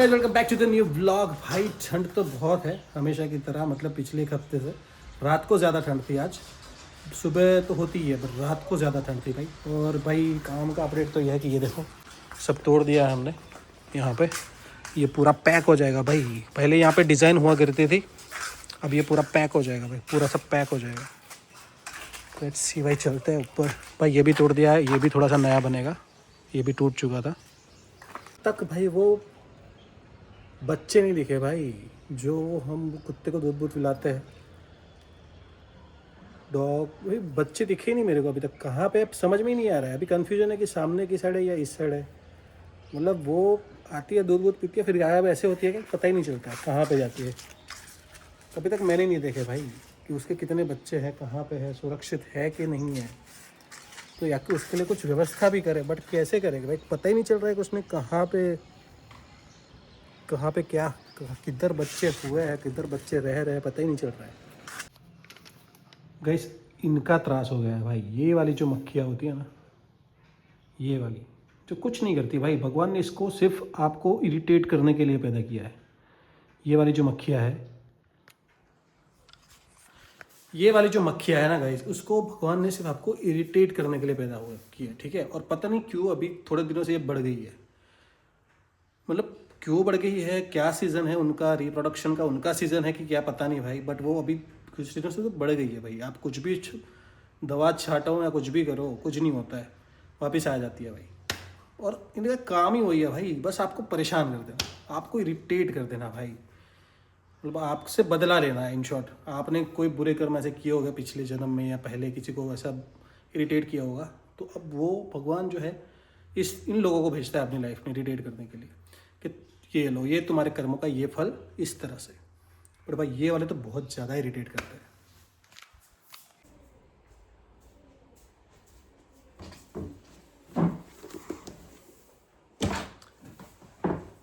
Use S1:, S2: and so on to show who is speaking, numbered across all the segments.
S1: Guys, welcome back to the new vlog. भाई ठंड तो बहुत है हमेशा की तरह, मतलब पिछले एक हफ्ते से रात को ज़्यादा ठंड थी। आज सुबह तो होती ही है पर रात को ज़्यादा ठंड थी भाई। और भाई काम का अपडेट तो यह है कि ये देखो सब तोड़ दिया है हमने। यहाँ पे ये पूरा पैक हो जाएगा भाई। पहले यहाँ पे डिज़ाइन हुआ करती थी, अब ये पूरा पैक हो जाएगा भाई, पूरा सब पैक हो जाएगा। लेट्स सी भाई, चलते हैं ऊपर। भाई ये भी तोड़ दिया है, ये भी थोड़ा सा नया बनेगा, ये भी टूट चुका था। तक भाई वो बच्चे नहीं दिखे भाई, जो हम कुत्ते को दूध दूध पिलाते हैं, डॉग। भाई बच्चे दिखे नहीं मेरे को अभी तक। कहाँ पे समझ में ही नहीं आ रहा है। अभी कन्फ्यूजन है कि सामने की साइड है या इस साइड है। मतलब वो आती है, दूध दूध पीती है, फिर गायब ऐसे होती है कि पता ही नहीं चलता है कहाँ पे जाती है। अभी तक मैंने नहीं देखे भाई कि उसके कितने बच्चे हैं, कहाँ पे है, सुरक्षित है कि नहीं है। तो या कि उसके लिए कुछ व्यवस्था भी करे, बट कैसे करेगा भाई, पता ही नहीं चल रहा है कि उसने कहाँ पे क्या, किधर बच्चे हुए हैं, किधर बच्चे रह रहे हैं, पता ही नहीं चल रहा है। गैस इनका त्रास हो गया है भाई। ये वाली जो मक्खियाँ होती है ना, ये वाली जो कुछ नहीं करती भाई, भगवान ने इसको सिर्फ आपको इरिटेट करने के लिए पैदा किया है। ये वाली जो मक्खियाँ है, ये वाली जो मक्खियाँ है ना गाइस, उसको भगवान ने सिर्फ आपको इरिटेट करने के लिए पैदा हुआ किया, ठीक है। और पता नहीं क्यों अभी थोड़े दिनों से ये बढ़ गई है। मतलब क्यों बढ़ गई है, क्या सीज़न है उनका, रिप्रोडक्शन का उनका सीज़न है कि क्या, पता नहीं भाई। बट वो अभी कुछ दिनों से तो बढ़ गई है भाई। आप कुछ भी दवा छाटो या कुछ भी करो, कुछ नहीं होता है, वापस आ जाती है भाई। और इनका काम ही वही है भाई, बस आपको परेशान कर देना, आपको इरिटेट कर देना भाई। मतलब आपसे बदला लेना है इन शॉर्ट। आपने कोई बुरे कर्म ऐसे किए होंगे पिछले जन्म में, या पहले किसी को ऐसा इरिटेट किया होगा, तो अब वो भगवान जो है इन लोगों को भेजता है अपनी लाइफ में इरिटेट करने के लिए कि ये लो, ये तुम्हारे कर्मों का ये फल इस तरह से। पर भाई ये वाले तो बहुत ज़्यादा इरिटेट करते हैं।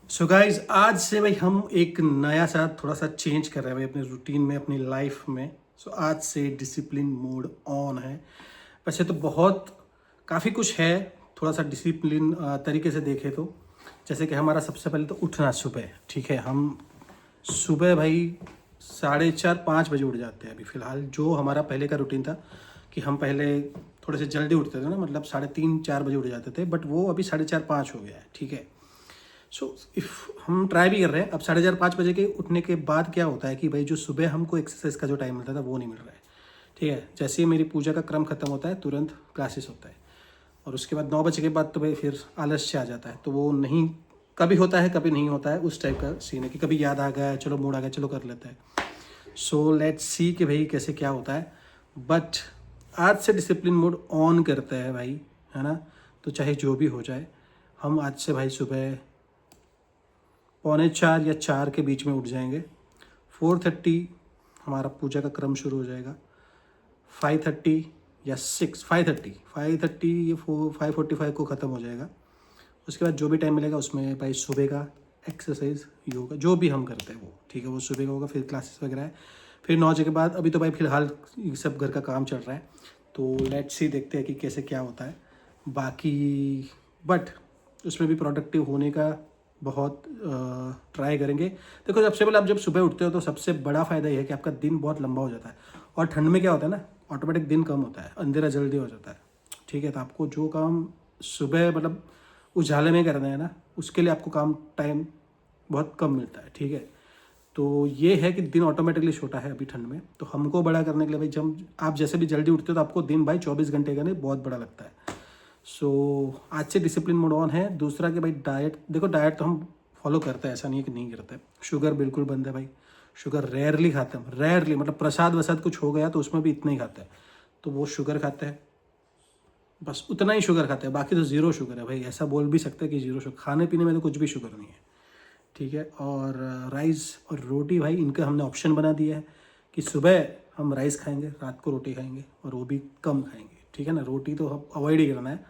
S1: सो गाइज, आज से भाई हम एक नया सा थोड़ा सा चेंज कर रहे हैं भाई अपने रूटीन में, अपनी लाइफ में। सो आज से डिसिप्लिन मोड ऑन है। वैसे तो बहुत काफ़ी कुछ है, थोड़ा सा डिसिप्लिन तरीके से देखें तो। जैसे कि हमारा सबसे पहले तो उठना सुबह, ठीक है। हम सुबह भाई 4:30-5 बजे उठ जाते हैं अभी फ़िलहाल। जो हमारा पहले का रूटीन था कि हम पहले थोड़े से जल्दी उठते थे ना, मतलब 3:30-4 बजे उठ जाते थे, बट वो अभी 4:30-5 हो गया है, ठीक है। सो इफ़ हम ट्राई भी कर रहे हैं अब 4:30-5 बजे के उठने के बाद क्या होता है कि भाई जो सुबह हमको एक्सरसाइज का जो टाइम मिलता था वो नहीं मिल रहा है, ठीक है। जैसे ही मेरी पूजा का क्रम खत्म होता है तुरंत क्लासेस होता है, और उसके बाद 9 बजे के बाद तो भाई फिर आलस से आ जाता है। तो वो नहीं, कभी होता है कभी नहीं होता है, उस टाइप का सीन है कि कभी याद आ गया, चलो मूड आ गया, चलो कर लेते हैं। सो लेट्स सी कि भाई कैसे क्या होता है। बट आज से डिसिप्लिन मोड ऑन करते हैं भाई, है ना। तो चाहे जो भी हो जाए, हम आज से भाई सुबह 3:45 या 4 के बीच में उठ जाएंगे। 4:30 हमारा पूजा का क्रम शुरू हो जाएगा। 5:30 या 6, 5:30 ये 5:45 को ख़त्म हो जाएगा। उसके बाद जो भी टाइम मिलेगा उसमें भाई सुबह का एक्सरसाइज, योगा, जो भी हम करते हैं वो, ठीक है, वो सुबह का होगा। फिर क्लासेस वगैरह है, फिर 9 बजे के बाद। अभी तो भाई फिलहाल ये सब घर का काम चल रहा है, तो लेट्स सी, देखते हैं कि कैसे क्या होता है बाकी। बट उसमें भी प्रोडक्टिव होने का बहुत ट्राई करेंगे। देखो सबसे पहले आप जब सुबह उठते हो तो सबसे बड़ा फ़ायदा ये है कि आपका दिन बहुत लंबा हो जाता है। और ठंड में क्या होता है ना, ऑटोमेटिक दिन कम होता है, अंधेरा जल्दी हो जाता है, ठीक है। तो आपको जो काम सुबह मतलब उजाले में करना है ना, उसके लिए आपको काम टाइम बहुत कम मिलता है, ठीक है। तो ये है कि दिन ऑटोमेटिकली छोटा है अभी ठंड में। तो हमको बड़ा करने के लिए भाई, जब आप जैसे भी जल्दी उठते हो तो आपको दिन भाई 24 घंटे का नहीं बहुत बड़ा लगता है। सो आज से डिसिप्लिन मोड ऑन है। दूसरा कि भाई डाइट, देखो डाइट तो हम फॉलो करते हैं, ऐसा नहीं है कि नहीं करते। शुगर बिल्कुल बंद है भाई, शुगर रेयरली खाते हैं, रेयरली, मतलब प्रसाद वसाद कुछ हो गया तो उसमें भी इतना ही खाते हैं, तो वो शुगर खाते हैं, बस उतना ही शुगर खाते हैं, बाकी तो ज़ीरो शुगर है भाई। ऐसा बोल भी सकते हैं कि ज़ीरो शुगर, खाने पीने में तो कुछ भी शुगर नहीं है, ठीक है। और राइस और रोटी भाई, इनका हमने ऑप्शन बना दिया है कि सुबह हम राइस खाएंगे, रात को रोटी खाएंगे, और वो भी कम खाएंगे, ठीक है ना। रोटी तो हम अवॉइड ही करना है,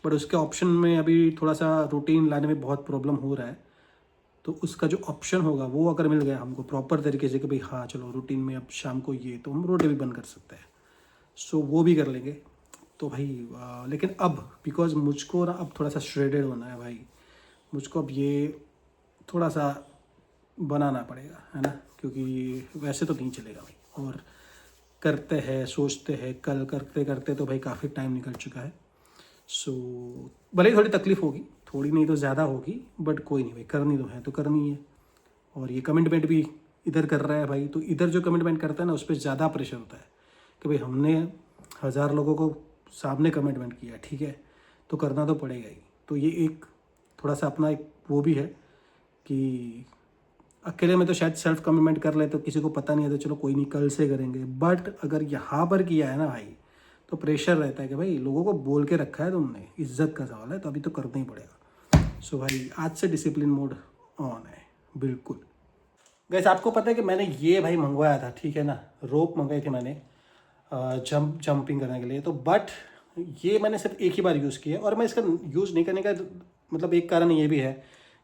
S1: बट उसके ऑप्शन में अभी थोड़ा सा रूटीन लाने में बहुत प्रॉब्लम हो रहा है। तो उसका जो ऑप्शन होगा वो अगर मिल गया हमको प्रॉपर तरीके से कि भाई हाँ चलो रूटीन में अब शाम को ये, तो हम रोटी भी बंद कर सकते हैं। सो वो भी कर लेंगे। तो भाई लेकिन अब बिकॉज मुझको ना अब थोड़ा सा श्रेडेड होना है भाई। मुझको अब ये थोड़ा सा बनाना पड़ेगा, है ना, क्योंकि वैसे तो नहीं चलेगा भाई। और करते हैं, सोचते हैं, कल करते करते तो भाई काफ़ी टाइम निकल चुका है। सो भले ही थोड़ी तकलीफ़ होगी, थोड़ी नहीं तो ज़्यादा होगी, बट कोई नहीं भाई, करनी तो है तो करनी है। और ये कमिटमेंट भी इधर कर रहा है भाई, तो इधर जो कमिटमेंट करता है ना उस पर ज़्यादा प्रेशर होता है कि भाई हमने 1000 लोगों को सामने कमिटमेंट किया, ठीक है, तो करना तो पड़ेगा ही। तो ये एक थोड़ा सा अपना एक वो भी है कि अकेले में तो शायद सेल्फ कमिटमेंट कर ले तो किसी को पता नहीं है, तो चलो कोई नहीं कल से करेंगे। बट अगर यहाँ पर किया है ना भाई, तो प्रेशर रहता है कि भाई लोगों को बोल के रखा है तुमने, इज्जत का सवाल है, तो अभी तो करना ही पड़ेगा। सो भाई आज से डिसिप्लिन मोड ऑन है बिल्कुल। गैस आपको पता है कि मैंने ये भाई मंगवाया था, ठीक है ना, रोप मंगाई थी मैंने जंपिंग करने के लिए। तो बट ये मैंने सिर्फ एक ही बार यूज़ किया है, और मैं इसका यूज़ नहीं करने का मतलब एक कारण ये भी है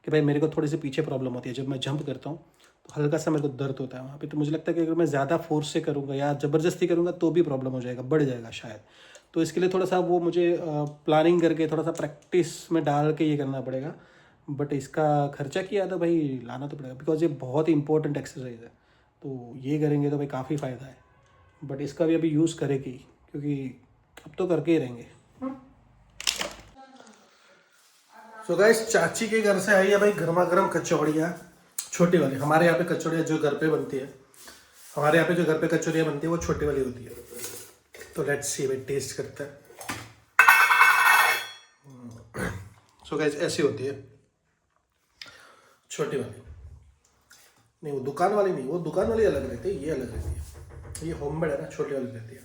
S1: कि भाई मेरे को थोड़ी सी पीछे प्रॉब्लम होती है। जब मैं जंप करता हूँ तो हल्का सा मेरे को दर्द होता है वहाँ पे। तो मुझे लगता है कि अगर मैं ज़्यादा फोर्स से करूँगा या ज़बरदस्ती करूँगा तो भी प्रॉब्लम हो जाएगा, बढ़ जाएगा शायद। तो इसके लिए थोड़ा सा वो मुझे प्लानिंग करके थोड़ा सा प्रैक्टिस में डाल के ये करना पड़ेगा। बट इसका खर्चा किया तो भाई लाना तो पड़ेगा, बिकॉज ये बहुत ही इंपॉर्टेंट एक्सरसाइज है। तो ये करेंगे तो भाई काफ़ी फ़ायदा है। बट इसका भी अभी यूज़ करेगी, क्योंकि अब तो करके ही रहेंगे। सो गाइस चाची के घर से आई है भाई गर्मा गर्म कचौड़ियाँ, छोटी वाली। हमारे यहाँ पे कचौड़ियाँ जो घर पे बनती है, हमारे यहाँ पे जो घर पे कचौड़ियाँ बनती है वो छोटी वाली होती है। तो लेट्स सी भाई, टेस्ट करते हैं। सो गाइस ऐसी होती है छोटी वाली। नहीं वो दुकान वाली नहीं, वो दुकान वाली अलग रहती है, ये अलग रहती है। ये होममेड है ना, छोटी वाली रहती है,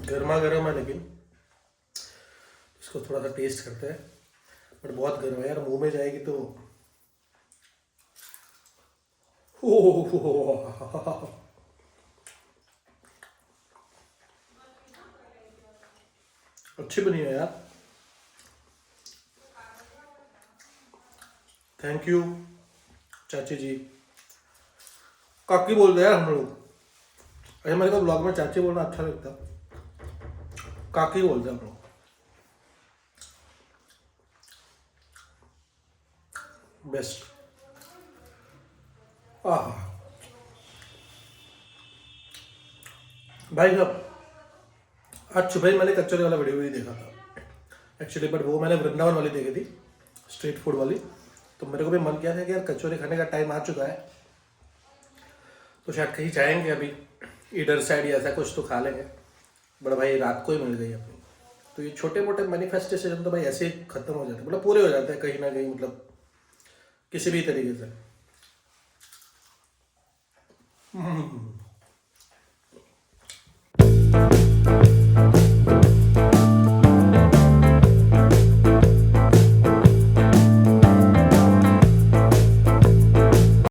S1: गर्मा गर्म है। लेकिन इसको थोड़ा सा टेस्ट करते हैं। बट बहुत गर्म है यार, मुंह में जाएगी तो अच्छी बनी है यार। थैंक यू चाची जी। काकी बोलते हैं यार हम लोग। अरे मेरे को ब्लॉग में चाची बोलना अच्छा लगता, काकी बोलते हैं हम लोग। बेस्ट। आह भाई साहब, आज सुबह ही मैंने कचौरी वाला वीडियो भी देखा था एक्चुअली, बट वो मैंने वृंदावन वाली देखी थी, स्ट्रीट फूड वाली। तो मेरे को भी मन किया था कि यार कचौरी खाने का टाइम आ चुका है, तो शायद कहीं जाएंगे अभी इधर साइड या ऐसा कुछ तो खा लेंगे। बट भाई रात को ही मिल गई अपनी। तो ये छोटे मोटे मैनिफेस्टेशन तो भाई ऐसे ही खत्म हो जाते हैं, मतलब पूरे हो जाते हैं कहीं ना कहीं, मतलब किसी भी तरीके से।